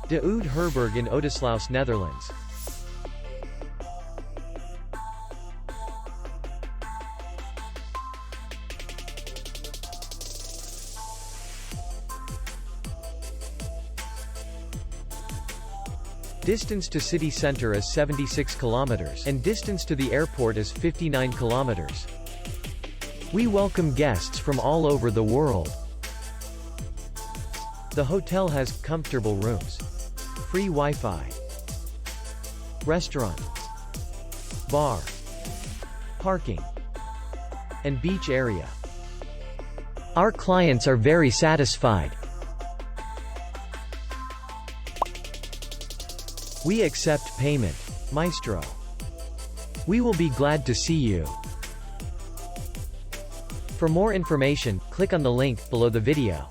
De Oude Herberg in Oudesluis, Netherlands. Distance to city center is 76 kilometers, and distance to the airport is 59 kilometers. We welcome guests from all over the world. The hotel has comfortable rooms, free Wi-Fi, restaurant, bar, parking, and beach area. Our clients are very satisfied. We accept payment. Maestro. We will be glad to see you. For more information, click on the link below the video.